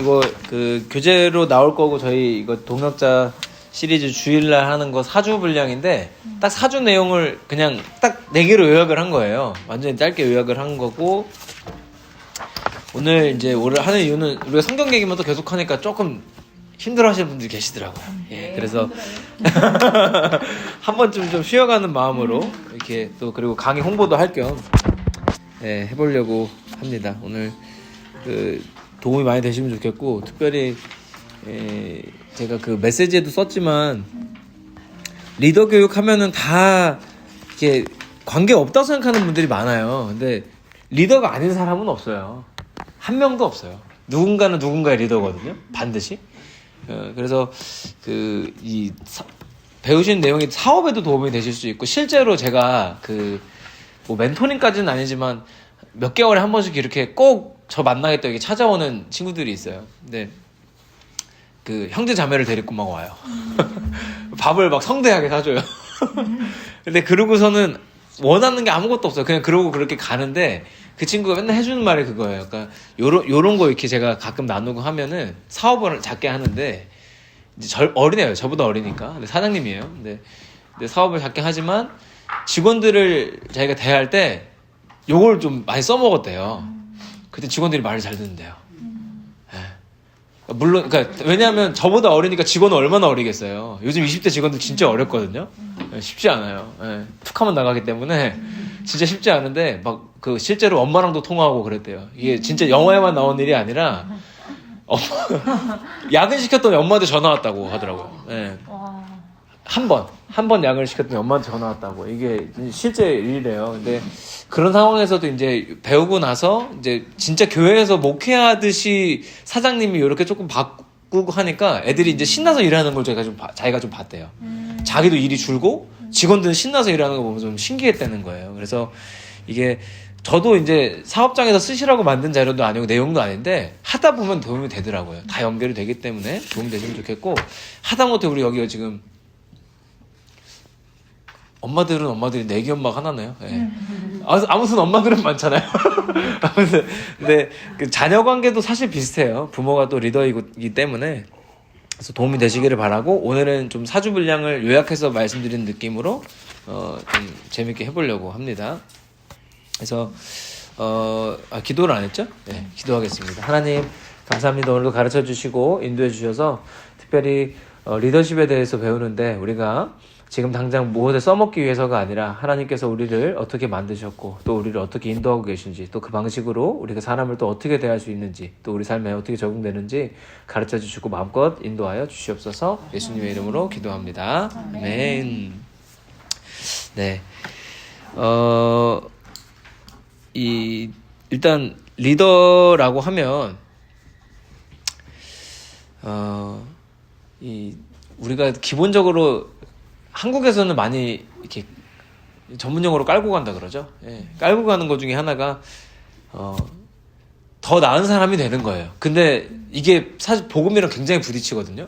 이거 그 교재로 나올 거고 저희 이거 동역자 시리즈 주일날 하는 거 4주 분량인데 딱 4주 내용을 그냥 딱 4개로 요약을 한 거예요. 완전히 짧게 요약을 한 거고 오늘 이제 오늘 하는 이유는 우리가 성경 얘기만 또 계속 하니까 조금 힘들어하시는 분들이 계시더라고요. 예, 그래서 한 번쯤 좀 쉬어가는 마음으로 이렇게 또 그리고 강의 홍보도 할 겸 예, 해보려고 합니다. 오늘 그 도움이 많이 되시면 좋겠고 특별히 제가 그 메시지에도 썼지만 리더 교육 하면은 다 이렇게 관계 없다고 생각하는 분들이 많아요. 근데 리더가 아닌 사람은 없어요. 한 명도 없어요. 누군가는 누군가의 리더거든요. 반드시. 그래서 배우신 내용이 사업에도 도움이 되실 수 있고 실제로 제가 뭐 멘토링까지는 아니지만 몇 개월에 한 번씩 이렇게 꼭 저 만나겠다 이렇게 찾아오는 친구들이 있어요. 근데 그 형제 자매를 데리고 막 와요. 밥을 막 성대하게 사줘요. 근데 그러고서는 원하는 게 아무것도 없어요. 그냥 그러고 그렇게 가는데 그 친구가 맨날 해주는 말이 그거예요. 그러니까 요런 거 이렇게 제가 가끔 나누고 하면은 사업을 작게 하는데 이제 어리네요. 저보다 어리니까. 근데 사장님이에요. 근데 사업을 작게 하지만 직원들을 자기가 대할 때 요걸 좀 많이 써먹었대요. 그때 직원들이 말을 잘 듣는데요. 네. 물론, 그러니까 왜냐하면 저보다 어리니까 직원은 얼마나 어리겠어요. 요즘 20대 직원들 진짜 어렵거든요. 네, 쉽지 않아요. 네, 툭하면 나가기 때문에 진짜 쉽지 않은데 막 실제로 엄마랑도 통화하고 그랬대요. 이게 진짜 영화에만 나온 일이 아니라 야근 시켰더니 엄마한테 전화 왔다고 하더라고요. 네. 한 번 야근을 시켰더니 엄마한테 전화 왔다고. 이게 실제 일이래요. 근데 그런 상황에서도 이제 배우고 나서 이제 진짜 교회에서 목회하듯이 사장님이 이렇게 조금 바꾸고 하니까 애들이 이제 신나서 일하는 걸 자기가 좀 봤대요. 자기도 일이 줄고 직원들은 신나서 일하는 거 보면서 좀 신기했다는 거예요. 그래서 이게 저도 이제 사업장에서 쓰시라고 만든 자료도 아니고 내용도 아닌데 하다 보면 도움이 되더라고요. 다 연결이 되기 때문에 도움이 되시면 좋겠고 하다못해 우리 여기가 지금 엄마들이 내기 엄마가 하나네요. 네. 아무튼 엄마들은 많잖아요. 아무튼 근데 그 자녀 관계도 사실 비슷해요. 부모가 또 리더이기 때문에 그래서 도움이 되시기를 바라고 오늘은 좀 4주 분량을 요약해서 말씀드린 느낌으로 좀 재밌게 해보려고 합니다. 그래서 기도를 안 했죠? 네, 기도하겠습니다. 하나님 감사합니다. 오늘도 가르쳐 주시고 인도해 주셔서 특별히 리더십에 대해서 배우는데 우리가 지금 당장 무엇에 써먹기 위해서가 아니라 하나님께서 우리를 어떻게 만드셨고 또 우리를 어떻게 인도하고 계신지 또 그 방식으로 우리가 사람을 또 어떻게 대할 수 있는지 또 우리 삶에 어떻게 적용되는지 가르쳐 주시고 마음껏 인도하여 주시옵소서. 예수님의 이름으로 기도합니다. 아멘. 네. 일단 리더라고 하면 우리가 기본적으로 한국에서는 많이 이렇게 전문용어로 깔고 간다 그러죠. 예, 깔고 가는 것 중에 하나가 더 나은 사람이 되는 거예요. 근데 이게 사실 복음이랑 굉장히 부딪히거든요.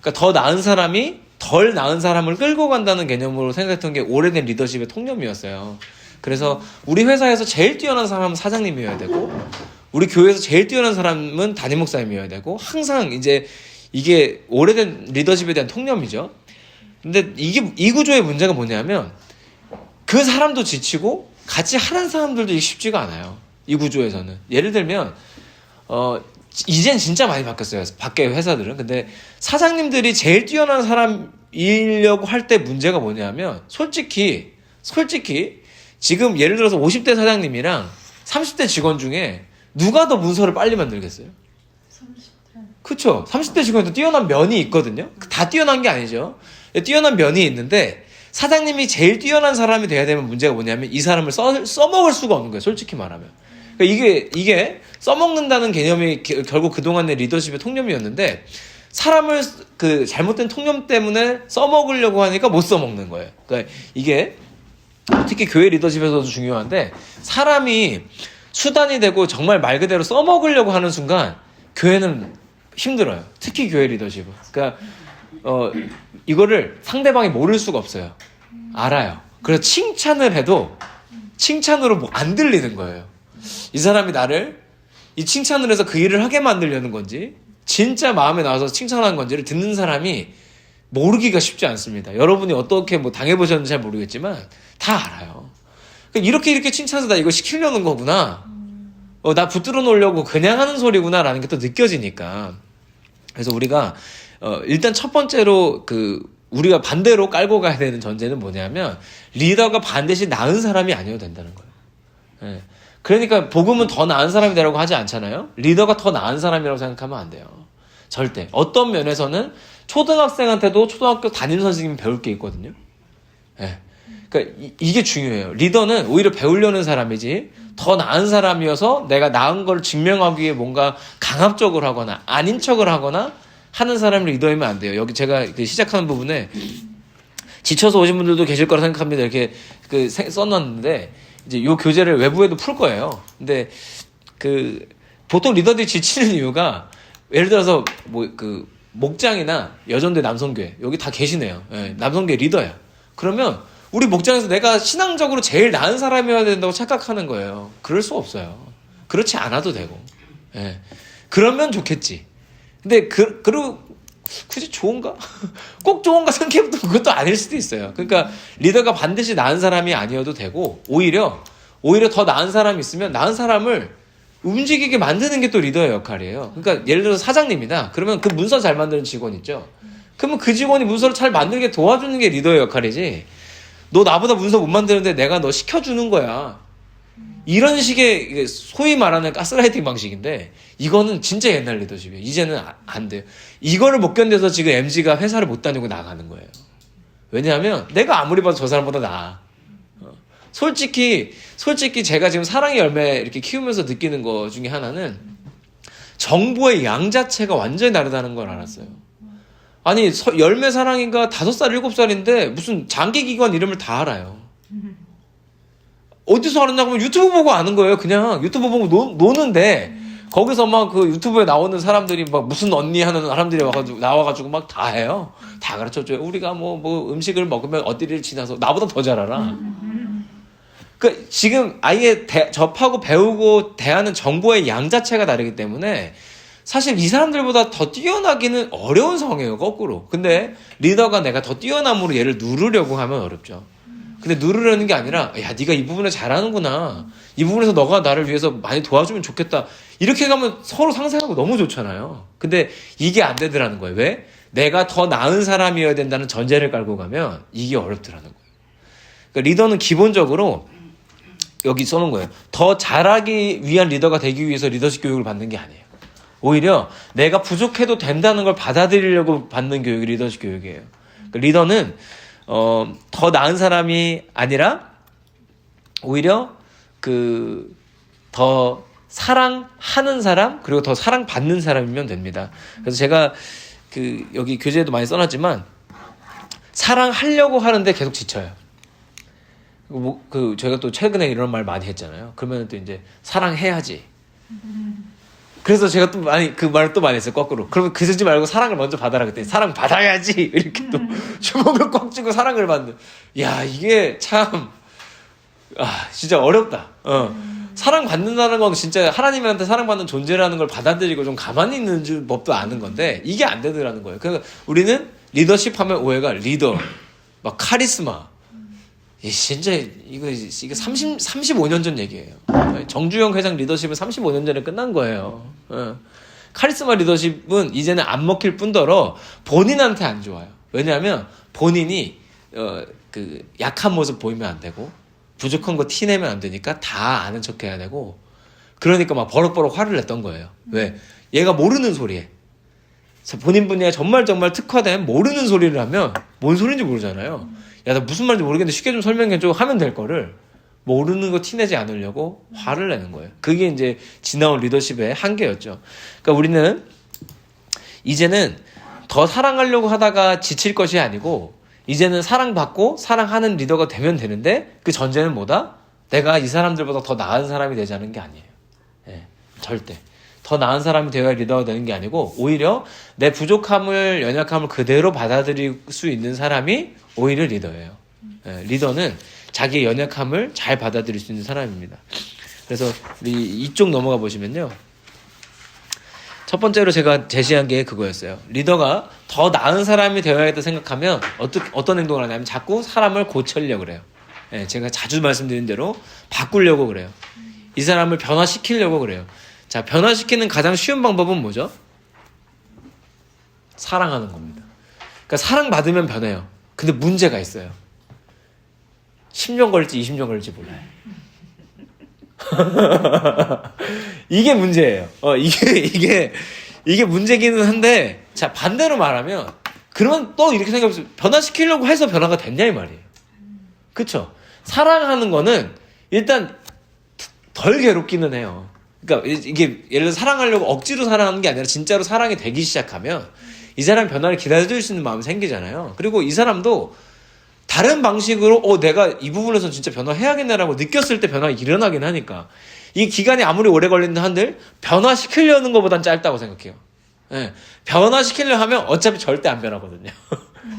그러니까 더 나은 사람이 덜 나은 사람을 끌고 간다는 개념으로 생각했던 게 오래된 리더십의 통념이었어요. 그래서 우리 회사에서 제일 뛰어난 사람은 사장님이어야 되고 우리 교회에서 제일 뛰어난 사람은 담임 목사님이어야 되고 항상 이제 이게 오래된 리더십에 대한 통념이죠. 근데 이 구조의 문제가 뭐냐면 그 사람도 지치고 같이 하는 사람들도 쉽지가 않아요. 이 구조에서는. 예를 들면 이젠 진짜 많이 바뀌었어요. 밖에 회사들은. 근데 사장님들이 제일 뛰어난 사람이려고 할 때 문제가 뭐냐면 솔직히 지금 예를 들어서 50대 사장님이랑 30대 직원 중에 누가 더 문서를 빨리 만들겠어요? 30대. 그쵸? 30대 직원도 뛰어난 면이 있거든요. 다 뛰어난 게 아니죠. 뛰어난 면이 있는데 사장님이 제일 뛰어난 사람이 돼야 되는 문제가 뭐냐면 이 사람을 써먹을 수가 없는 거예요. 솔직히 말하면. 그러니까 이게 써먹는다는 개념이 결국 그동안의 리더십의 통념이었는데 사람을 그 잘못된 통념 때문에 써먹으려고 하니까 못 써먹는 거예요. 그러니까 이게 특히 교회 리더십에서도 중요한데 사람이 수단이 되고 정말 말 그대로 써먹으려고 하는 순간 교회는 힘들어요. 특히 교회 리더십은. 그러니까 이거를 상대방이 모를 수가 없어요. 알아요. 그래서 칭찬을 해도 칭찬으로 뭐 안 들리는 거예요. 이 사람이 나를 이 칭찬을 해서 그 일을 하게 만들려는 건지 진짜 마음에 나와서 칭찬한 건지를 듣는 사람이 모르기가 쉽지 않습니다. 여러분이 어떻게 뭐 당해보셨는지 잘 모르겠지만 다 알아요. 이렇게 칭찬해서 나 이거 시키려는 거구나. 나 붙들어 놓으려고 그냥 하는 소리구나 라는 게 또 느껴지니까. 그래서 우리가 일단 첫 번째로 우리가 반대로 깔고 가야 되는 전제는 뭐냐면 리더가 반드시 나은 사람이 아니어도 된다는 거예요. 예. 그러니까 복음은 더 나은 사람이 되라고 하지 않잖아요. 리더가 더 나은 사람이라고 생각하면 안 돼요. 절대. 어떤 면에서는 초등학생한테도 초등학교 담임 선생님이 배울 게 있거든요. 예. 그러니까 이게 중요해요. 리더는 오히려 배우려는 사람이지 더 나은 사람이어서 내가 나은 걸 증명하기 위해 뭔가 강압적으로 하거나 아닌 척을 하거나 하는 사람이 리더이면 안 돼요. 여기 제가 시작하는 부분에 지쳐서 오신 분들도 계실 거라 생각합니다. 이렇게 써놨는데 이제 요 교재를 외부에도 풀 거예요. 근데 보통 리더들이 지치는 이유가 예를 들어서 목장이나 여전대 남성교회 여기 다 계시네요. 예, 남성교회 리더야. 그러면 우리 목장에서 내가 신앙적으로 제일 나은 사람이어야 된다고 착각하는 거예요. 그럴 수 없어요. 그렇지 않아도 되고. 예. 그러면 좋겠지. 근데 그리고 굳이 좋은가? 꼭 좋은가 생각해보면 그것도 아닐 수도 있어요. 그러니까 리더가 반드시 나은 사람이 아니어도 되고 오히려 더 나은 사람이 있으면 나은 사람을 움직이게 만드는 게 또 리더의 역할이에요. 그러니까 예를 들어서 사장님이다. 그러면 그 문서 잘 만드는 직원 있죠. 그러면 그 직원이 문서를 잘 만들게 도와주는 게 리더의 역할이지. 너 나보다 문서 못 만드는데 내가 너 시켜주는 거야. 이런 식의 소위 말하는 가스라이팅 방식인데 이거는 진짜 옛날 리더십이에요. 이제는 안 돼요. 이거를 못 견뎌서 지금 MZ가 회사를 못 다니고 나가는 거예요. 왜냐하면 내가 아무리 봐도 저 사람보다 나아. 솔직히 제가 지금 사랑의 열매 이렇게 키우면서 느끼는 거 중에 하나는 정보의 양 자체가 완전히 다르다는 걸 알았어요. 아니 열매 사랑이가 5살 7살인데 무슨 장기기관 이름을 다 알아요. 어디서 알았냐고 하면 유튜브 보고 아는 거예요. 그냥 유튜브 보고 노는데 거기서 막 유튜브에 나오는 사람들이 막 무슨 언니 하는 사람들이 나와가지고 막 다 해요. 다 가르쳐줘요. 우리가 뭐 음식을 먹으면 어디를 지나서 나보다 더 잘 알아. 지금 아예 접하고 배우고 대하는 정보의 양 자체가 다르기 때문에 사실 이 사람들보다 더 뛰어나기는 어려운 상황이에요. 거꾸로. 근데 리더가 내가 더 뛰어남으로 얘를 누르려고 하면 어렵죠. 근데 누르려는 게 아니라 야 네가 이 부분을 잘하는구나. 이 부분에서 너가 나를 위해서 많이 도와주면 좋겠다. 이렇게 가면 서로 상생하고 너무 좋잖아요. 근데 이게 안 되더라는 거예요. 왜? 내가 더 나은 사람이어야 된다는 전제를 깔고 가면 이게 어렵더라는 거예요. 그러니까 리더는 기본적으로 여기 써놓은 거예요. 더 잘하기 위한 리더가 되기 위해서 리더십 교육을 받는 게 아니에요. 오히려 내가 부족해도 된다는 걸 받아들이려고 받는 교육이 리더십 교육이에요. 그러니까 리더는 더 나은 사람이 아니라 오히려 더 사랑하는 사람 그리고 더 사랑받는 사람이면 됩니다. 그래서 제가 여기 교재에도 많이 써놨지만 사랑하려고 하는데 계속 지쳐요. 저희가 또 최근에 이런 말 많이 했잖아요. 그러면 또 이제 사랑해야지. 그래서 제가 또 그 말을 또 많이 했어요. 거꾸로. 그러면 그러지 말고 사랑을 먼저 받아라 그랬더니 사랑 받아야지. 이렇게 또 주먹을 꽉 쥐고 사랑을 받는. 야, 이게 참 진짜 어렵다. 사랑 받는다는 건 진짜 하나님한테 사랑받는 존재라는 걸 받아들이고 좀 가만히 있는 법도 아는 건데 이게 안 되더라는 거예요. 그러니까 우리는 리더십 하면 오해가 리더, 막 카리스마. 진짜 이거 35년 전 얘기예요. 정주영 회장 리더십은 35년 전에 끝난 거예요. 카리스마 리더십은 이제는 안 먹힐 뿐더러 본인한테 안 좋아요. 왜냐하면 본인이 약한 모습 보이면 안 되고 부족한 거 티내면 안 되니까 다 아는 척 해야 되고 그러니까 막 버럭버럭 화를 냈던 거예요. 왜? 얘가 모르는 소리에 본인 분야에 정말 특화된 모르는 소리를 하면 뭔 소리인지 모르잖아요. 야, 나 무슨 말인지 모르겠는데 쉽게 좀 설명해줘 하면 될 거를 모르는 거 티내지 않으려고 화를 내는 거예요. 그게 이제 지나온 리더십의 한계였죠. 그러니까 우리는 이제는 더 사랑하려고 하다가 지칠 것이 아니고 이제는 사랑받고 사랑하는 리더가 되면 되는데 그 전제는 뭐다? 내가 이 사람들보다 더 나은 사람이 되자는 게 아니에요. 절대. 더 나은 사람이 되어야 리더가 되는 게 아니고 오히려 내 부족함을 연약함을 그대로 받아들일 수 있는 사람이 오히려 리더예요. 리더는 자기의 연약함을 잘 받아들일 수 있는 사람입니다. 그래서 우리 이쪽 넘어가 보시면요. 첫 번째로 제가 제시한 게 그거였어요. 리더가 더 나은 사람이 되어야겠다 생각하면 어떤 행동을 하냐면 자꾸 사람을 고치려고 그래요. 예, 제가 자주 말씀드린 대로 바꾸려고 그래요. 이 사람을 변화시키려고 그래요. 자, 변화시키는 가장 쉬운 방법은 뭐죠? 사랑하는 겁니다. 그러니까 사랑받으면 변해요. 근데 문제가 있어요. 10년 걸릴지 20년 걸릴지 몰라요. 이게 문제예요. 이게 문제기는 한데, 자, 반대로 말하면, 그러면 또 이렇게 생각해보세요. 변화시키려고 해서 변화가 됐냐, 이 말이에요. 그쵸? 사랑하는 거는 일단 덜 괴롭기는 해요. 그러니까 이게 예를 들어 사랑하려고 억지로 사랑하는 게 아니라 진짜로 사랑이 되기 시작하면 이 사람 변화를 기다려줄 수 있는 마음이 생기잖아요. 그리고 이 사람도 다른 방식으로 내가 이 부분에서 진짜 변화해야겠네라고 느꼈을 때 변화가 일어나긴 하니까 이 기간이 아무리 오래 걸린다 한들 변화시키려는 것보단 짧다고 생각해요. 네. 변화시키려 하면 어차피 절대 안 변하거든요.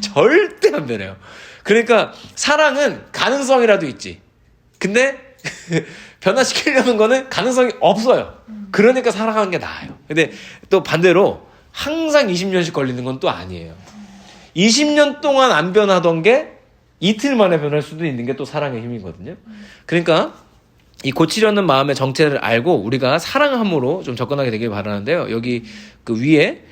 절대 안 변해요. 그러니까 사랑은 가능성이라도 있지. 근데 변화시키려는 거는 가능성이 없어요. 그러니까 사랑하는 게 나아요. 근데 또 반대로 항상 20년씩 걸리는 건 또 아니에요. 20년 동안 안 변하던 게 이틀 만에 변할 수도 있는 게 또 사랑의 힘이거든요. 그러니까 이 고치려는 마음의 정체를 알고 우리가 사랑함으로 좀 접근하게 되길 바라는데요. 여기 그 위에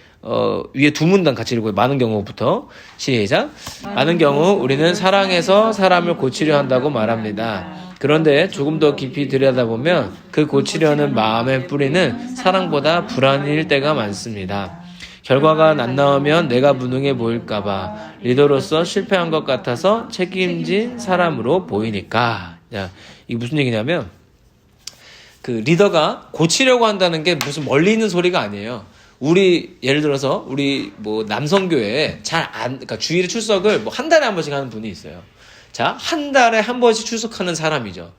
두 문단 같이 읽고요. 많은 경우부터 시작. 많은 경우 우리는 사랑해서 사람을 고치려 한다고 말합니다. 그런데 조금 더 깊이 들여다보면 그 고치려는 마음의 뿌리는 사랑보다 불안일 때가 많습니다. 결과가 안 나오면 내가 무능해 보일까봐 리더로서 실패한 것 같아서 책임진 사람으로 보이니까. 야, 이게 무슨 얘기냐면 그 리더가 고치려고 한다는 게 무슨 멀리 있는 소리가 아니에요. 우리 예를 들어서 우리 뭐 남성교회에 그러니까 주일에 출석을 뭐 한 달에 한 번씩 하는 분이 있어요. 자, 한 달에 한 번씩 출석하는 사람이죠.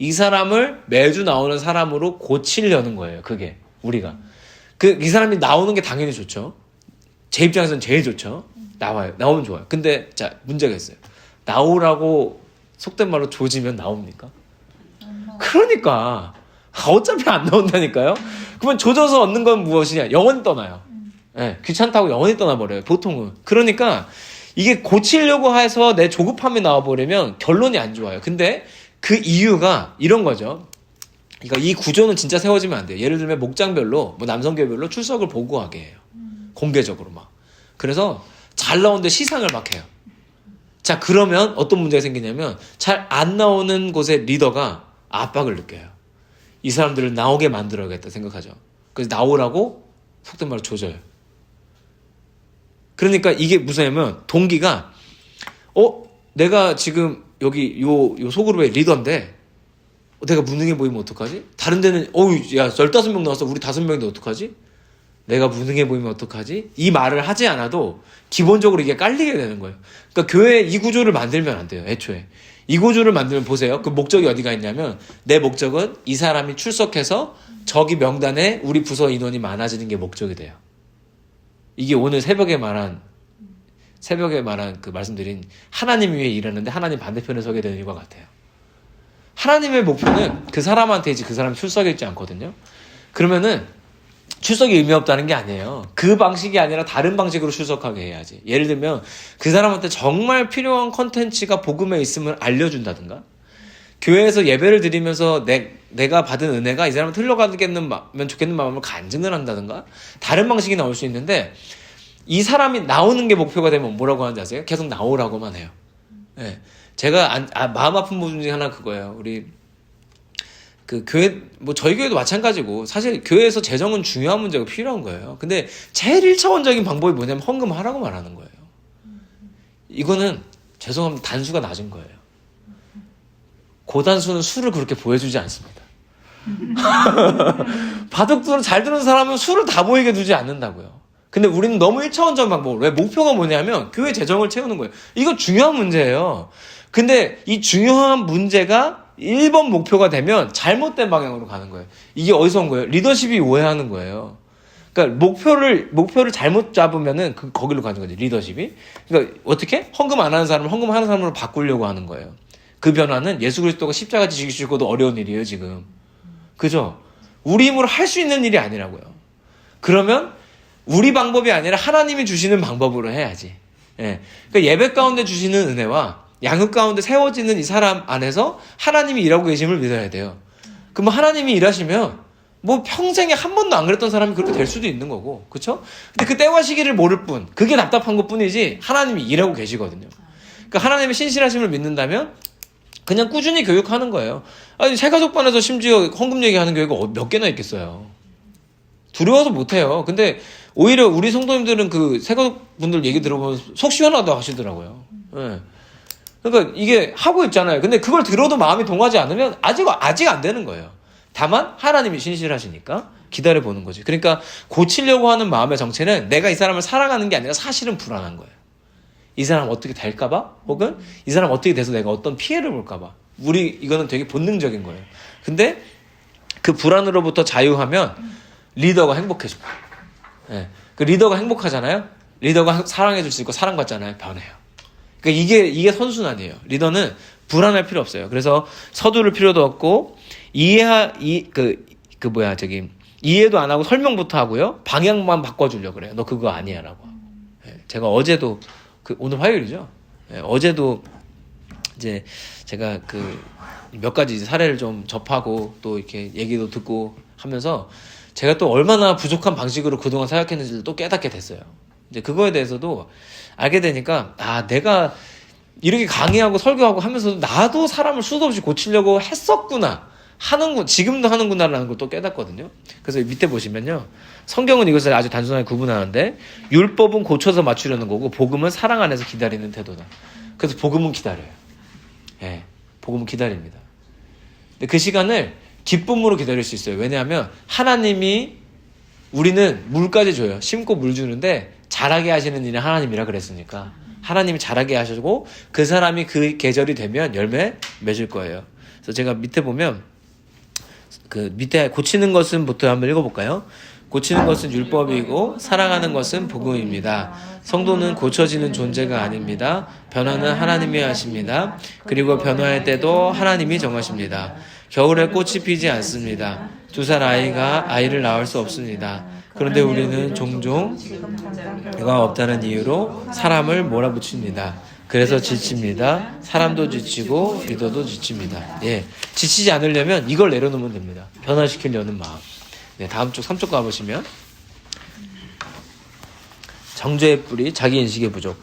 이 사람을 매주 나오는 사람으로 고치려는 거예요. 그게 우리가. 이 사람이 나오는 게 당연히 좋죠. 제 입장에서는 제일 좋죠. 나오면 좋아요. 근데 자, 문제가 있어요. 나오라고 속된 말로 조지면 나옵니까? 그러니까 어차피 안 나온다니까요. 그러면 조져서 얻는 건 무엇이냐? 영원히 떠나요. 네, 귀찮다고 영원히 떠나버려요. 보통은. 그러니까 이게 고치려고 해서 내 조급함이 나와버리면 결론이 안 좋아요. 근데 그 이유가 이런 거죠. 그러니까 이 구조는 진짜 세워지면 안 돼요. 예를 들면 목장별로 뭐 남성교회별로 출석을 보고하게 해요. 공개적으로 막. 그래서 잘 나오는데 시상을 막 해요. 자, 그러면 어떤 문제가 생기냐면 잘 안 나오는 곳의 리더가 압박을 느껴요. 이 사람들을 나오게 만들어야겠다 생각하죠. 그래서 나오라고 속된 말로 조져요. 그러니까 이게 무슨냐면 동기가 내가 지금 여기 요 소그룹의 리더인데 내가 무능해 보이면 어떡하지? 다른 데는 야 15명 나왔어. 우리 5명인데 어떡하지? 내가 무능해 보이면 어떡하지? 이 말을 하지 않아도 기본적으로 이게 깔리게 되는 거예요. 그러니까 교회에 이 구조를 만들면 안 돼요. 애초에. 이 구조를 만들면 보세요. 그 목적이 어디가 있냐면 내 목적은 이 사람이 출석해서 저기 명단에 우리 부서 인원이 많아지는 게 목적이 돼요. 이게 오늘 새벽에 말한 그 말씀드린 하나님 위에 일하는데 하나님 반대편에 서게 되는 이유가 같아요. 하나님의 목표는 그 사람한테이지 그 사람이 출석이 있지 않거든요. 그러면은 출석이 의미 없다는 게 아니에요. 그 방식이 아니라 다른 방식으로 출석하게 해야지. 예를 들면 그 사람한테 정말 필요한 컨텐츠가 복음에 있음을 알려준다든가, 교회에서 예배를 드리면서 내가 받은 은혜가 이 사람한테 흘러가면 좋겠는 마음을 간증을 한다든가, 다른 방식이 나올 수 있는데 이 사람이 나오는 게 목표가 되면 뭐라고 하는지 아세요? 계속 나오라고만 해요. 네. 제가 마음 아픈 부분 중에 하나 그거예요. 우리 그 교회, 뭐 저희 교회도 마찬가지고 사실 교회에서 재정은 중요한 문제가 필요한 거예요. 근데 제일 1차원적인 방법이 뭐냐면 헌금하라고 말하는 거예요. 이거는 죄송합니다. 단수가 낮은 거예요. 고단수는 수를 그렇게 보여주지 않습니다. 바둑두를 잘 두는 사람은 수를 다 보이게 두지 않는다고요. 근데 우리는 너무 1차원적인 방법으로, 왜 목표가 뭐냐면 교회 재정을 채우는 거예요. 이거 중요한 문제예요. 근데 이 중요한 문제가 1번 목표가 되면 잘못된 방향으로 가는 거예요. 이게 어디서 온 거예요? 리더십이 오해하는 거예요. 그러니까 목표를 잘못 잡으면은 거기로 가는 거죠. 리더십이. 그러니까 어떻게? 헌금 안 하는 사람을 헌금하는 사람으로 바꾸려고 하는 거예요. 그 변화는 예수 그리스도가 십자가 지시고도 어려운 일이에요, 지금. 그죠? 우리 힘으로 할 수 있는 일이 아니라고요. 그러면 우리 방법이 아니라 하나님이 주시는 방법으로 해야지. 예. 그러니까 예배 가운데 주시는 은혜와 양육 가운데 세워지는 이 사람 안에서 하나님이 일하고 계심을 믿어야 돼요. 그럼 하나님이 일하시면 뭐 평생에 한 번도 안 그랬던 사람이 그렇게 될 수도 있는 거고, 그렇죠? 근데 그 때와 시기를 모를 뿐, 그게 답답한 것뿐이지 하나님이 일하고 계시거든요. 그러니까 하나님의 신실하심을 믿는다면 그냥 꾸준히 교육하는 거예요. 아니 새가족반에서 심지어 헌금 얘기하는 교회가 몇 개나 있겠어요. 두려워서 못해요. 근데 오히려 우리 성도님들은 그 새가족분들 얘기 들어보면 속 시원하다고 하시더라고요. 예. 그러니까 이게 하고 있잖아요. 근데 그걸 들어도 마음이 동하지 않으면 아직 안 되는 거예요. 다만 하나님이 신실하시니까 기다려보는 거지. 그러니까 고치려고 하는 마음의 정체는 내가 이 사람을 사랑하는 게 아니라 사실은 불안한 거예요. 이 사람 어떻게 될까봐? 혹은 이 사람 어떻게 돼서 내가 어떤 피해를 볼까봐. 이거는 되게 본능적인 거예요. 근데 그 불안으로부터 자유하면 리더가 행복해져요. 예. 그 리더가 행복하잖아요. 리더가 사랑해줄 수 있고 사랑받잖아요. 변해요. 그러니까 이게 선순환이에요. 리더는 불안할 필요 없어요. 그래서 서두를 필요도 없고 이해도 안 하고 설명부터 하고요. 방향만 바꿔주려고 그래요. 너 그거 아니야라고. 예. 제가 어제도 오늘 화요일이죠. 예. 어제도 이제 제가 몇 가지 사례를 좀 접하고 또 이렇게 얘기도 듣고 하면서 제가 또 얼마나 부족한 방식으로 그동안 사역했는지를 또 깨닫게 됐어요. 이제 그거에 대해서도 알게 되니까 내가 이렇게 강의하고 설교하고 하면서도 나도 사람을 수도 없이 고치려고 했었구나. 지금도 하는구나라는 걸 또 깨닫거든요. 그래서 밑에 보시면요. 성경은 이것을 아주 단순하게 구분하는데 율법은 고쳐서 맞추려는 거고 복음은 사랑 안에서 기다리는 태도다. 그래서 복음은 기다려요. 예, 복음은 기다립니다. 근데 그 시간을 기쁨으로 기다릴 수 있어요. 왜냐하면 하나님이 우리는 물까지 줘요. 심고 물 주는데 자라게 하시는 일은 하나님이라 그랬으니까 하나님이 자라게 하시고 그 사람이 그 계절이 되면 열매 맺을 거예요. 그래서 제가 밑에 보면 밑에 고치는 것은 부터 한번 읽어볼까요? 고치는 것은 율법이고 사랑하는 것은 복음입니다. 성도는 고쳐지는 존재가 아닙니다. 변화는 하나님이 하십니다. 그리고 변화할 때도 하나님이 정하십니다. 겨울에 꽃이 피지 않습니다. 2살 아이가 아이를 낳을 수 없습니다. 그런데 우리는 종종 그가 없다는 이유로 사람을 몰아붙입니다. 그래서 지칩니다. 사람도 지치고 리더도 지칩니다. 예, 지치지 않으려면 이걸 내려놓으면 됩니다. 변화시키려는 마음. 네, 다음 쪽 3쪽 가보시면 정죄의 뿌리, 자기인식의 부족.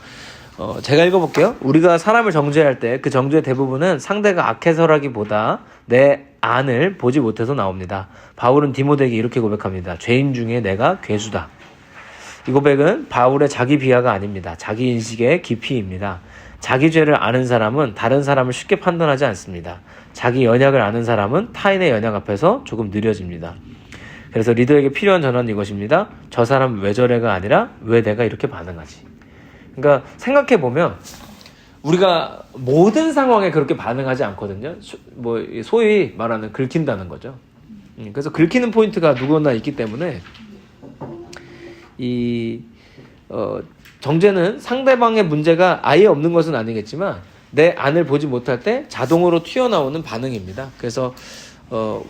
제가 읽어볼게요. 우리가 사람을 정죄할 때 그 정죄의 대부분은 상대가 악해서라기보다 내 안을 보지 못해서 나옵니다. 바울은 디모데에게 이렇게 고백합니다. 죄인 중에 내가 괴수다. 이 고백은 바울의 자기 비하가 아닙니다. 자기 인식의 깊이입니다. 자기 죄를 아는 사람은 다른 사람을 쉽게 판단하지 않습니다. 자기 연약을 아는 사람은 타인의 연약 앞에서 조금 느려집니다. 그래서 리더에게 필요한 전환은 이것입니다. 저 사람 왜 저래가 아니라 왜 내가 이렇게 반응하지? 그러니까 생각해보면 우리가 모든 상황에 그렇게 반응하지 않거든요. 소위 말하는 긁힌다는 거죠. 그래서 긁히는 포인트가 누구나 있기 때문에 정죄는 상대방의 문제가 아예 없는 것은 아니겠지만 내 안을 보지 못할 때 자동으로 튀어나오는 반응입니다. 그래서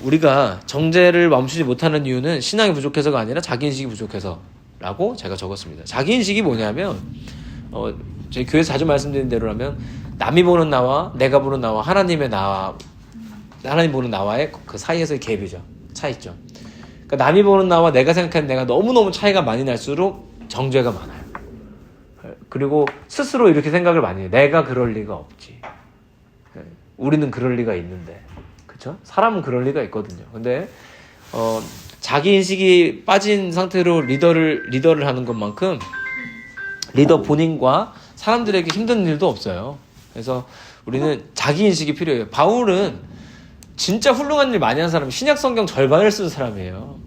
우리가 정죄를 멈추지 못하는 이유는 신앙이 부족해서가 아니라 자기인식이 부족해서라고 제가 적었습니다. 자기인식이 뭐냐면 저희 교회에서 자주 말씀드린 대로라면 남이 보는 나와 내가 보는 나와 하나님 보는 나와의 그 사이에서의 갭이죠. 차이죠. 그러니까 남이 보는 나와 내가 생각하는 내가 너무너무 차이가 많이 날수록 정죄가 많아요. 그리고 스스로 이렇게 생각을 많이 해요. 내가 그럴 리가 없지. 우리는 그럴 리가 있는데. 그쵸? 사람은 그럴 리가 있거든요. 근데 자기 인식이 빠진 상태로 리더를 하는 것만큼 리더 본인과 사람들에게 힘든 일도 없어요. 그래서 우리는 자기 인식이 필요해요. 바울은 진짜 훌륭한 일 많이 한 사람이 신약 성경 절반을 쓴 사람이에요.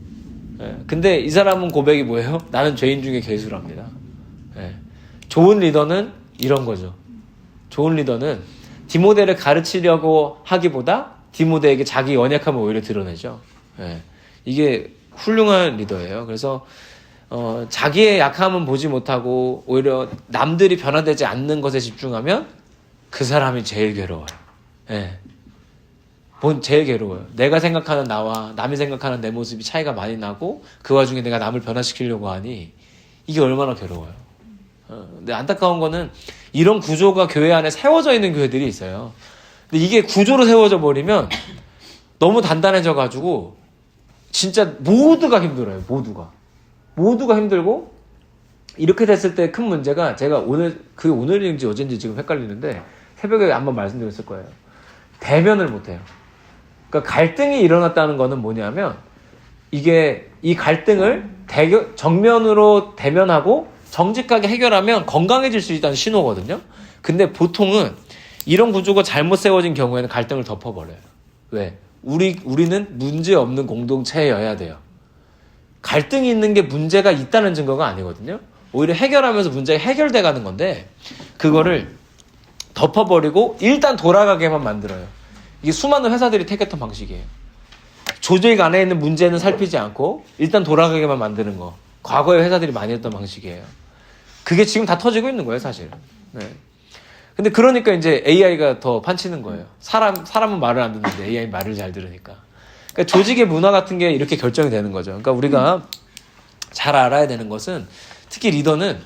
근데 이 사람은 고백이 뭐예요? 나는 죄인 중에 괴수랍니다. 좋은 리더는 이런 거죠. 좋은 리더는 디모데를 가르치려고 하기보다 디모데에게 자기 연약함을 오히려 드러내죠. 이게 훌륭한 리더예요. 그래서 자기의 약함은 보지 못하고 오히려 남들이 변화되지 않는 것에 집중하면 그 사람이 제일 괴로워요. 제일 괴로워요. 내가 생각하는 나와 남이 생각하는 내 모습이 차이가 많이 나고 그 와중에 내가 남을 변화시키려고 하니 이게 얼마나 괴로워요. 근데 안타까운 거는 이런 구조가 교회 안에 세워져 있는 교회들이 있어요. 근데 이게 구조로 세워져 버리면 너무 단단해져가지고 진짜 모두가 힘들어요. 모두가 힘들고 이렇게 됐을 때 큰 문제가 제가 오늘인지 어젠지 지금 헷갈리는데 새벽에 한번 말씀드렸을 거예요. 대면을 못해요. 그러니까 갈등이 일어났다는 거는 뭐냐면 이게 이 갈등을 정면으로 대면하고 정직하게 해결하면 건강해질 수 있다는 신호거든요. 근데 보통은 이런 구조가 잘못 세워진 경우에는 갈등을 덮어버려요. 왜? 우리는 문제 없는 공동체여야 돼요. 갈등이 있는 게 문제가 있다는 증거가 아니거든요. 오히려 해결하면서 문제가 해결돼 가는 건데 그거를 덮어버리고 일단 돌아가게만 만들어요. 이게 수많은 회사들이 택했던 방식이에요. 조직 안에 있는 문제는 살피지 않고 일단 돌아가게만 만드는 거. 과거에 회사들이 많이 했던 방식이에요. 그게 지금 다 터지고 있는 거예요, 사실. 네. 근데 그러니까 이제 AI가 더 판치는 거예요. 사람은 말을 안 듣는데 AI 말을 잘 들으니까. 그러니까 조직의 문화 같은 게 이렇게 결정이 되는 거죠. 그러니까 우리가 잘 알아야 되는 것은 특히 리더는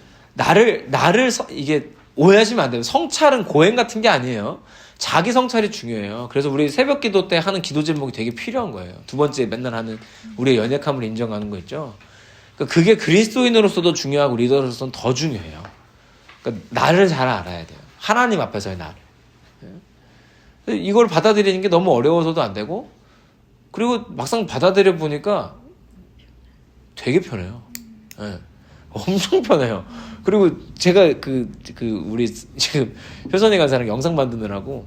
이게 오해하시면 안 돼요. 성찰은 고행 같은 게 아니에요. 자기 성찰이 중요해요. 그래서 우리 새벽 기도 때 하는 기도 제목이 되게 필요한 거예요. 두 번째 맨날 하는 우리의 연약함을 인정하는 거 있죠. 그러니까 그게 그리스도인으로서도 중요하고 리더로서는 더 중요해요. 그러니까 나를 잘 알아야 돼요. 하나님 앞에서의 나를. 이걸 받아들이는 게 너무 어려워서도 안 되고 그리고 막상 받아들여 보니까 되게 편해요. 네. 엄청 편해요. 그리고 제가 우리 지금 효선이 간사랑 영상 만드느라고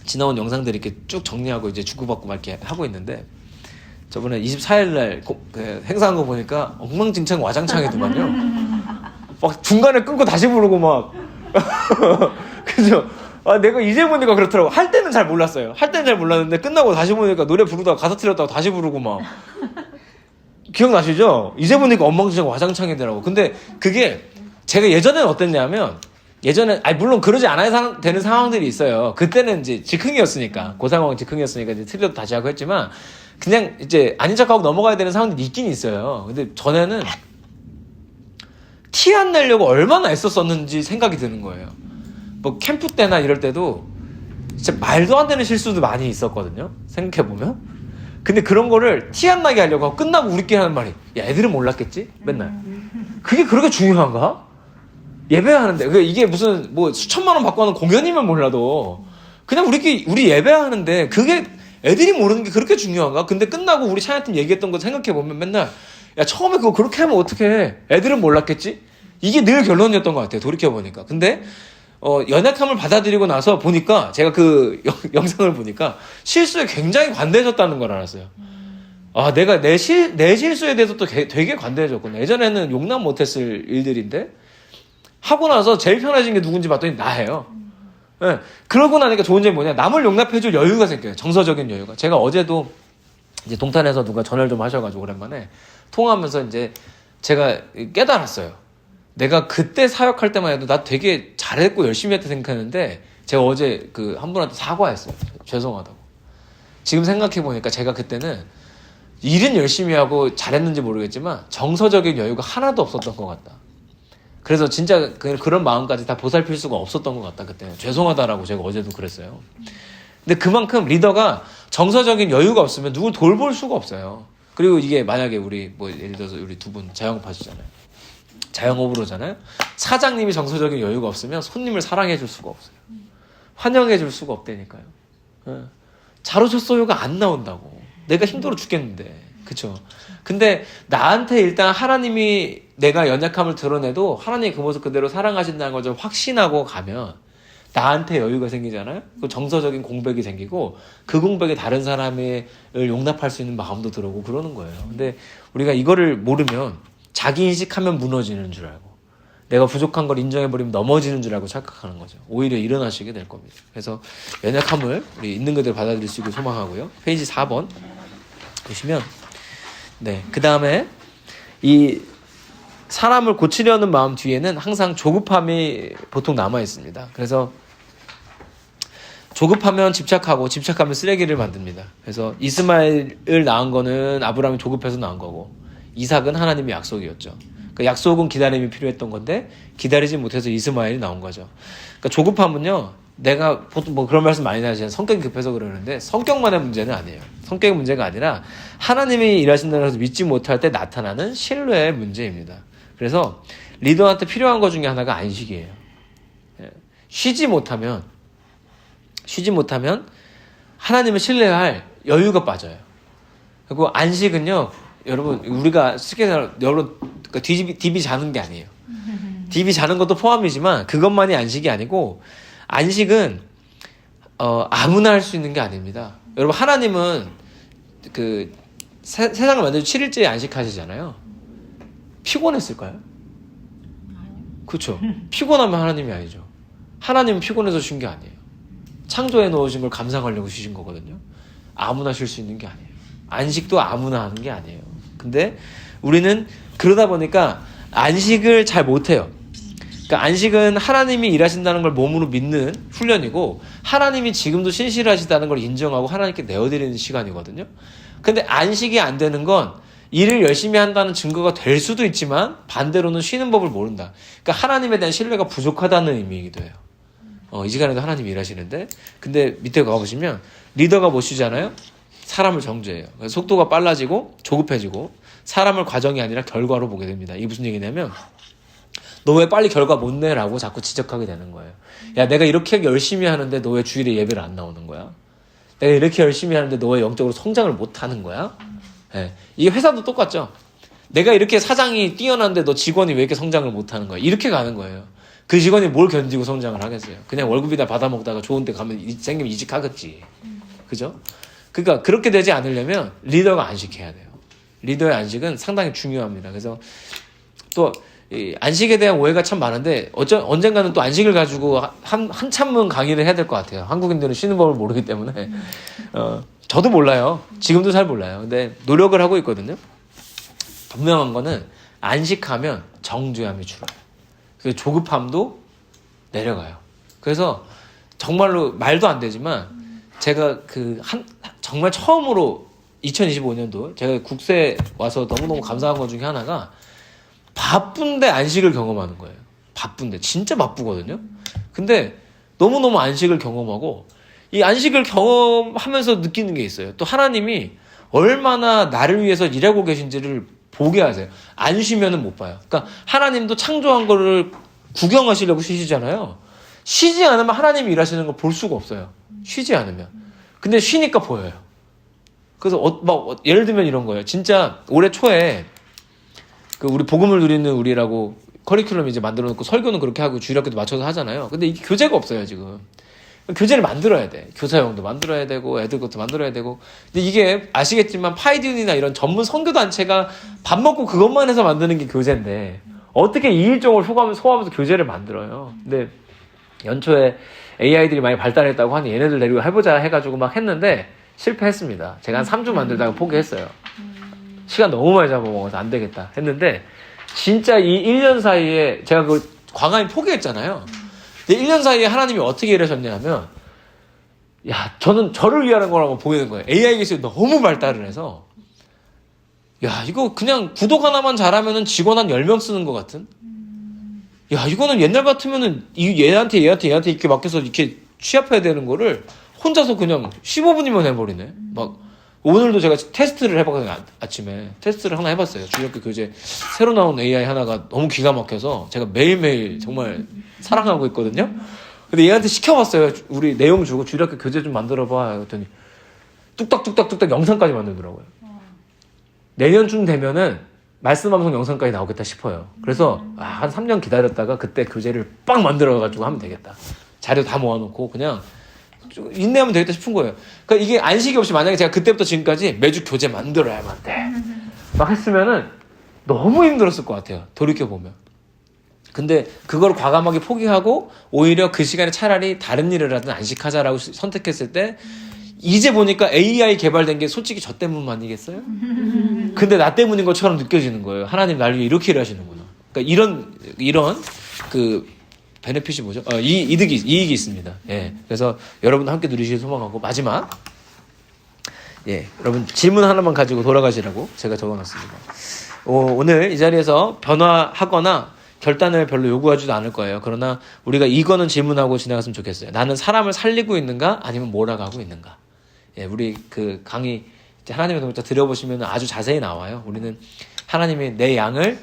지나온 영상들 이렇게 쭉 정리하고 이제 주고받고 막 이렇게 하고 있는데 저번에 24일날 행사한 거 보니까 엉망진창 와장창이더만요. 막 중간에 끊고 다시 부르고 막. 그죠? 내가 이제 보니까 그렇더라고. 할 때는 잘 몰랐어요. 할 때는 잘 몰랐는데 끝나고 다시 보니까 노래 부르다가 가사 틀렸다고 다시 부르고 막. 기억나시죠? 이제 보니까 엉망진창 와장창이더라고. 근데 그게 제가 예전에는 어땠냐면 물론 그러지 않아야 되는 상황들이 있어요. 그때는 이제 즉흥이었으니까 그 상황은 즉흥이었으니까 이제 틀려도 다시 하고 했지만 그냥 이제 아닌 척하고 넘어가야 되는 상황들이 있긴 있어요. 근데 전에는 티 안 내려고 얼마나 애썼었는지 생각이 드는 거예요. 뭐 캠프 때나 이럴 때도 진짜 말도 안 되는 실수도 많이 있었거든요. 생각해보면. 근데 그런 거를 티 안 나게 하려고 하고 끝나고 우리끼리 하는 말이 야 애들은 몰랐겠지? 맨날. 그게 그렇게 중요한가? 예배하는데 이게 무슨 뭐 수천만 원 받고 하는 공연이면 몰라도 그냥 우리 예배하는데 그게 애들이 모르는 게 그렇게 중요한가? 근데 끝나고 우리 찬양팀 얘기했던 거 생각해보면 맨날 야 처음에 그거 그렇게 하면 어떡해 애들은 몰랐겠지? 이게 늘 결론이었던 것 같아요. 돌이켜보니까. 근데 연약함을 받아들이고 나서 보니까 제가 그 영상을 보니까 실수에 굉장히 관대해졌다는 걸 알았어요. 내가 내 실수에 대해서 또 되게 관대해졌구나. 예전에는 용납 못했을 일들인데 하고 나서 제일 편해진 게 누군지 봤더니 나예요. 네. 그러고 나니까 좋은 점이 뭐냐. 남을 용납해줄 여유가 생겨요. 정서적인 여유가. 제가 어제도 이제 동탄에서 누가 전화를 좀 하셔가지고 오랜만에 통화하면서 이제 제가 깨달았어요. 내가 그때 사역할 때만 해도 나 되게 잘했고 열심히 했다 생각했는데 제가 어제 한 분한테 사과했어요. 죄송하다고. 지금 생각해보니까 제가 그때는 일은 열심히 하고 잘했는지 모르겠지만 정서적인 여유가 하나도 없었던 것 같다. 그래서 진짜 그런 마음까지 다 보살필 수가 없었던 것 같다. 그때는. 죄송하다라고 제가 어제도 그랬어요. 근데 그만큼 리더가 정서적인 여유가 없으면 누굴 돌볼 수가 없어요. 그리고 이게 만약에 우리 예를 들어서 우리 두 분 자영업 하시잖아요. 자영업으로잖아요. 사장님이 정서적인 여유가 없으면 손님을 사랑해 줄 수가 없어요. 환영해 줄 수가 없다니까요. 잘 오셨어요가 안 나온다고. 내가 힘들어 죽겠는데. 그쵸? 근데 나한테 일단 하나님이 내가 연약함을 드러내도 하나님이 그 모습 그대로 사랑하신다는 걸 좀 확신하고 가면 나한테 여유가 생기잖아요. 그 정서적인 공백이 생기고 그 공백에 다른 사람을 용납할 수 있는 마음도 들어오고 그러는 거예요. 근데 우리가 이거를 모르면 자기 인식하면 무너지는 줄 알고 내가 부족한 걸 인정해버리면 넘어지는 줄 알고 착각하는 거죠. 오히려 일어나시게 될 겁니다. 그래서 연약함을 우리 있는 그대로 받아들일 수 있고 소망하고요. 페이지 4번 보시면 그 다음에 이 사람을 고치려는 마음 뒤에는 항상 조급함이 보통 남아 있습니다. 그래서 조급하면 집착하고 집착하면 쓰레기를 만듭니다. 그래서 이스마엘을 낳은 거는 아브라함이 조급해서 낳은 거고 이삭은 하나님의 약속이었죠. 그러니까 약속은 기다림이 필요했던 건데 기다리지 못해서 이스마엘이 나온 거죠. 그러니까 조급함은요. 내가 보통 뭐 그런 말씀 많이 하시잖아요. 성격이 급해서 그러는데 성격만의 문제는 아니에요. 성격의 문제가 아니라 하나님이 일하신다고 해서 믿지 못할 때 나타나는 신뢰의 문제입니다. 그래서 리더한테 필요한 것 중에 하나가 안식이에요. 쉬지 못하면 하나님을 신뢰할 여유가 빠져요. 그리고 안식은요, 여러분 우리가 쉽게 여러분 그러니까 디비 자는 게 아니에요. 디비 자는 것도 포함이지만 그것만이 안식이 아니고 안식은 아무나 할 수 있는 게 아닙니다. 여러분 하나님은 그 세상을 만들고 7일째에 안식하시잖아요. 피곤했을까요? 그렇죠. 피곤하면 하나님이 아니죠. 하나님은 피곤해서 쉰 게 아니에요. 창조해 놓으신 걸 감상하려고 쉬신 거거든요. 아무나 쉴 수 있는 게 아니에요. 안식도 아무나 하는 게 아니에요. 근데 우리는 그러다 보니까 안식을 잘 못해요. 그러니까 안식은 하나님이 일하신다는 걸 몸으로 믿는 훈련이고 하나님이 지금도 신실하시다는 걸 인정하고 하나님께 내어드리는 시간이거든요. 근데 안식이 안 되는 건 일을 열심히 한다는 증거가 될 수도 있지만 반대로는 쉬는 법을 모른다. 그러니까 하나님에 대한 신뢰가 부족하다는 의미이기도 해요. 이 시간에도 하나님이 일하시는데 근데 밑에 가보시면 리더가 못 쉬잖아요. 사람을 정죄해요. 속도가 빨라지고 조급해지고 사람을 과정이 아니라 결과로 보게 됩니다. 이게 무슨 얘기냐면 너 왜 빨리 결과 못 내라고 자꾸 지적하게 되는 거예요. 야, 내가 이렇게 열심히 하는데 너 왜 주일에 예배를 안 나오는 거야? 내가 이렇게 열심히 하는데 너 왜 영적으로 성장을 못 하는 거야? 네. 이게 회사도 똑같죠. 내가 이렇게 사장이 뛰어난데 너 직원이 왜 이렇게 성장을 못 하는 거야? 이렇게 가는 거예요. 그 직원이 뭘 견디고 성장을 하겠어요? 그냥 월급이나 받아먹다가 좋은 데 가면 생기면 이직하겠지. 그죠? 그러니까 그렇게 되지 않으려면 리더가 안식해야 돼요. 리더의 안식은 상당히 중요합니다. 그래서 또 이 안식에 대한 오해가 참 많은데 언젠가는 또 안식을 가지고 한참은 강의를 해야 될 것 같아요. 한국인들은 쉬는 법을 모르기 때문에 저도 몰라요. 지금도 잘 몰라요. 근데 노력을 하고 있거든요. 분명한 거는 안식하면 정죄함이 줄어요. 그 조급함도 내려가요. 그래서 정말로 말도 안 되지만 제가 정말 처음으로 2025년도 제가 국세 와서 너무너무 감사한 것 중에 하나가 바쁜데 안식을 경험하는 거예요. 바쁜데 진짜 바쁘거든요. 근데 너무너무 안식을 경험하고 이 안식을 경험하면서 느끼는 게 있어요. 또 하나님이 얼마나 나를 위해서 일하고 계신지를 보게 하세요. 안 쉬면은 못 봐요. 그러니까 하나님도 창조한 거를 구경하시려고 쉬시잖아요. 쉬지 않으면 하나님이 일하시는 걸 볼 수가 없어요. 쉬지 않으면. 근데 쉬니까 보여요. 그래서 예를 들면 이런 거예요. 진짜 올해 초에 우리 복음을 누리는 우리라고 커리큘럼 이제 만들어 놓고 설교는 그렇게 하고 주일학교도 맞춰서 하잖아요. 근데 이게 교재가 없어요, 지금. 교재를 만들어야 돼. 교사용도 만들어야 되고, 애들 것도 만들어야 되고. 근데 이게 아시겠지만 파이디운이나 이런 전문 선교단체가 밥 먹고 그것만 해서 만드는 게 교재인데, 어떻게 이 일정을 소화하면서 교재를 만들어요. 근데 연초에 AI들이 많이 발달했다고 하니 얘네들 데리고 해보자 해가지고 막 했는데 실패했습니다. 제가 한 3주 만들다가 포기했어요. 시간 너무 많이 잡아먹어서 안 되겠다 했는데 진짜 이 1년 사이에 제가 광화인 포기했잖아요. 근데 1년 사이에 하나님이 어떻게 일하셨냐면 저는 저를 위하는 거라고 보이는 거예요. AI 기술이 너무 발달을 해서 이거 그냥 구독 하나만 잘하면은 직원 한 10명 쓰는 것 같은 이거는 옛날 같으면은 얘한테 이렇게 맡겨서 이렇게 취합해야 되는 거를 혼자서 그냥 15분이면 해버리네. 막 오늘도 제가 테스트를 해봤거든요. 아침에 테스트를 하나 해봤어요. 주일학교 교재 새로 나온 AI 하나가 너무 기가 막혀서 제가 매일매일 정말 사랑하고 있거든요. 근데 얘한테 시켜봤어요. 우리 내용 주고 주일학교 교재 좀 만들어봐 했더니 뚝딱뚝딱뚝딱 영상까지 만들더라고요. 내년쯤 되면은 말씀방송 영상까지 나오겠다 싶어요. 그래서 한 3년 기다렸다가 그때 교재를 빵 만들어가지고 하면 되겠다. 자료 다 모아놓고 그냥 인내하면 되겠다 싶은 거예요. 그러니까 이게 안식이 없이 만약에 제가 그때부터 지금까지 매주 교재 만들어야만 돼. 막 했으면은 너무 힘들었을 것 같아요. 돌이켜보면. 근데 그걸 과감하게 포기하고 오히려 그 시간에 차라리 다른 일을 하든 안식하자라고 선택했을 때 이제 보니까 AI 개발된 게 솔직히 저 때문만이겠어요? 근데 나 때문인 것처럼 느껴지는 거예요. 하나님 날 위해 이렇게 일하시는구나. 그러니까 이런 베네핏이 뭐죠? 이익이 있습니다. 예. 그래서 여러분 함께 누리시길 소망하고 마지막 예, 여러분 질문 하나만 가지고 돌아가시라고 제가 적어놨습니다. 오늘 이 자리에서 변화하거나 결단을 별로 요구하지도 않을 거예요. 그러나 우리가 이거는 질문하고 지나갔으면 좋겠어요. 나는 사람을 살리고 있는가 아니면 몰아가고 있는가? 예, 우리 그 강의 하나님의 동자 들여보시면 아주 자세히 나와요. 우리는 하나님이 내 양을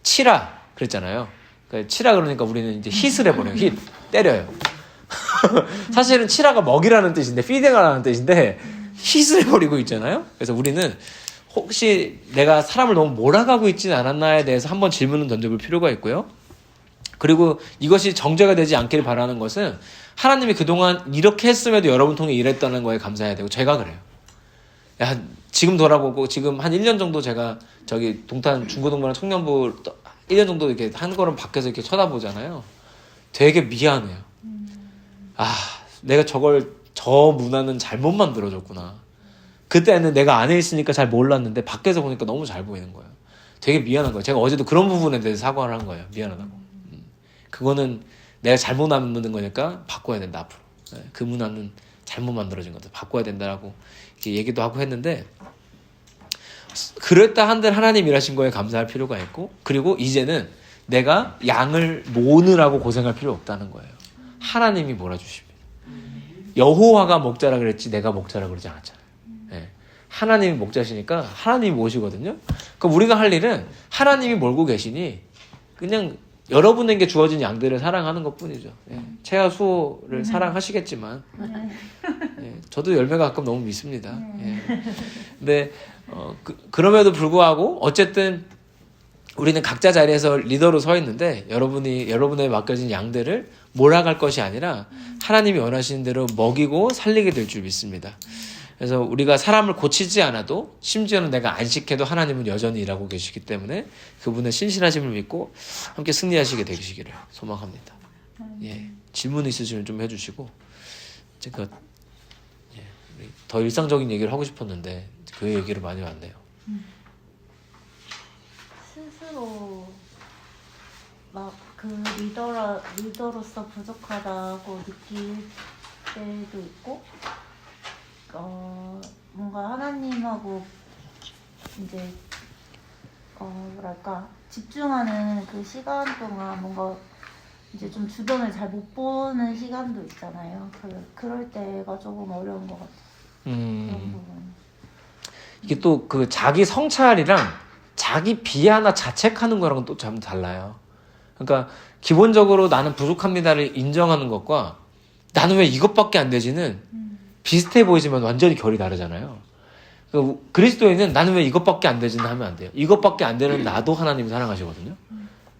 치라 그랬잖아요. 그러니까 치라 그러니까 우리는 이제 hit을 해버려요. hit 때려요. 사실은 치라가 먹이라는 뜻인데 feeding하라는 뜻인데 hit을 해버리고 있잖아요. 그래서 우리는 혹시 내가 사람을 너무 몰아가고 있지는 않았나에 대해서 한번 질문을 던져볼 필요가 있고요. 그리고 이것이 정죄가 되지 않기를 바라는 것은 하나님이 그동안 이렇게 했음에도 여러분 통해 일했다는 거에 감사해야 되고 제가 그래요. 지금 돌아보고 지금 한 1년 정도 제가 저기 동탄 중고등부랑 청년부 1년 정도 이렇게 한 걸음 밖에서 이렇게 쳐다보잖아요. 되게 미안해요. 내가 저 문화는 잘못 만들어줬구나. 그때는 내가 안에 있으니까 잘 몰랐는데 밖에서 보니까 너무 잘 보이는 거예요. 되게 미안한 거예요. 제가 어제도 그런 부분에 대해서 사과를 한 거예요. 미안하다고. 그거는 내가 잘못 만드는 거니까 바꿔야 된다 앞으로. 그 문화는 잘못 만들어진 거다. 바꿔야 된다라고 이렇게 얘기도 하고 했는데 그랬다 한들 하나님 일하신 거에 감사할 필요가 있고 그리고 이제는 내가 양을 모으느라고 고생할 필요 없다는 거예요. 하나님이 몰아주십니다. 여호와가 목자라 그랬지 내가 목자라 그러지 않았잖아요. 하나님이 목자시니까 하나님이 모시거든요. 그럼 우리가 할 일은 하나님이 몰고 계시니 그냥 여러분에게 주어진 양들을 사랑하는 것뿐이죠. 채아 수호를 사랑하시겠지만 저도 열매가 가끔 너무 믿습니다. 근데 그럼에도 불구하고 어쨌든 우리는 각자 자리에서 리더로 서 있는데 여러분의 맡겨진 양들을 몰아갈 것이 아니라 하나님이 원하시는 대로 먹이고 살리게 될 줄 믿습니다. 그래서 우리가 사람을 고치지 않아도 심지어는 내가 안식해도 하나님은 여전히 일하고 계시기 때문에 그분의 신실하심을 믿고 함께 승리하시게 되시기를 소망합니다. 질문 있으시면 좀 해주시고 제가 더 일상적인 얘기를 하고 싶었는데 그 얘기를 많이 왔네요. 스스로 막 그 리더로서 부족하다고 느낄 때도 있고 뭔가 하나님하고 이제 뭐랄까 집중하는 그 시간 동안 뭔가 이제 좀 주변을 잘 못 보는 시간도 있잖아요. 그럴 때가 조금 어려운 것 같아요. 그런 부분. 이게 또 그 자기 성찰이랑 자기 비하나 자책하는 거랑은 또 참 달라요. 그러니까 기본적으로 나는 부족합니다를 인정하는 것과 나는 왜 이것밖에 안 되지는 비슷해 보이지만 완전히 결이 다르잖아요. 그러니까 그리스도인은 나는 왜 이것밖에 안 되지는 하면 안 돼요. 이것밖에 안 되는 나도 하나님이 사랑하시거든요.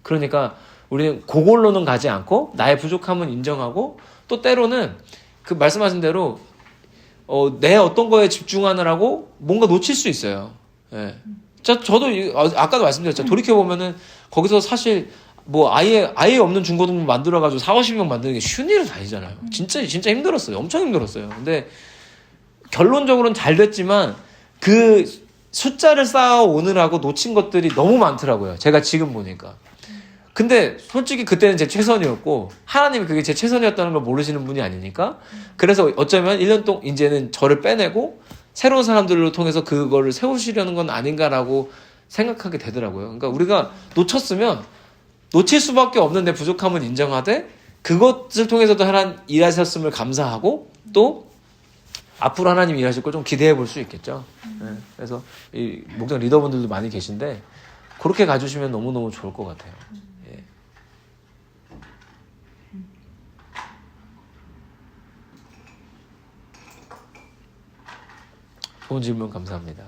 그러니까 우리는 그걸로는 가지 않고 나의 부족함은 인정하고 또 때로는 그 말씀하신 대로 내 어떤 거에 집중하느라고 뭔가 놓칠 수 있어요. 저도 아까도 말씀드렸죠. 돌이켜보면은 거기서 사실 뭐 아예 없는 중고등부 만들어가지고 40-50명 만드는 게 쉬운 일은 아니잖아요. 진짜 힘들었어요. 엄청 힘들었어요. 근데 결론적으로는 잘 됐지만 그 숫자를 쌓아오느라고 놓친 것들이 너무 많더라고요. 제가 지금 보니까. 근데 솔직히 그때는 제 최선이었고 하나님이 그게 제 최선이었다는 걸 모르시는 분이 아니니까 그래서 어쩌면 1년 동안 이제는 저를 빼내고 새로운 사람들을 통해서 그거를 세우시려는 건 아닌가라고 생각하게 되더라고요. 그러니까 우리가 놓쳤으면 놓칠 수밖에 없는데 부족함은 인정하되 그것을 통해서도 하나님 일하셨음을 감사하고 또 앞으로 하나님 일하실 걸 좀 기대해 볼 수 있겠죠. 그래서 이 목장 리더분들도 많이 계신데 그렇게 가주시면 너무너무 좋을 것 같아요. 좋은 질문 감사합니다.